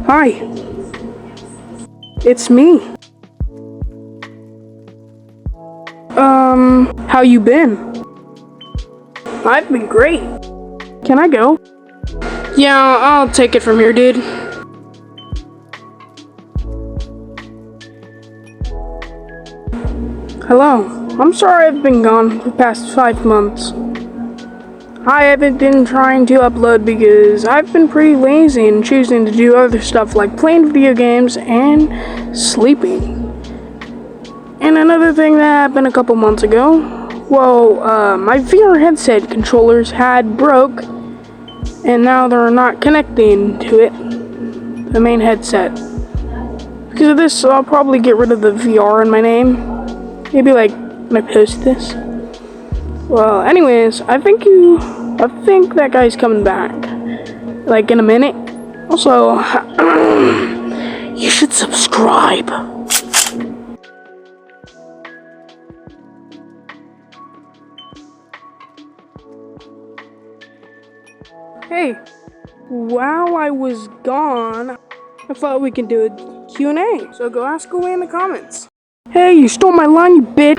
Hi. It's me. How you been? I've been great. Can I go? Yeah, I'll take it from here, dude. Hello. I'm sorry I've been gone for the past 5 months. I haven't been trying to upload because I've been pretty lazy and choosing to do other stuff like playing video games and sleeping. And another thing that happened a couple months ago, my VR headset controllers had broke and now they're not connecting to it, the main headset. Because of this, I'll probably get rid of the VR in my name. Maybe like when I post this. Well, anyways, I think that guy's coming back. Like in a minute. Also, you should subscribe. Hey, while I was gone, I thought we could do a Q&A. So go ask away in the comments. Hey, you stole my line, you bitch!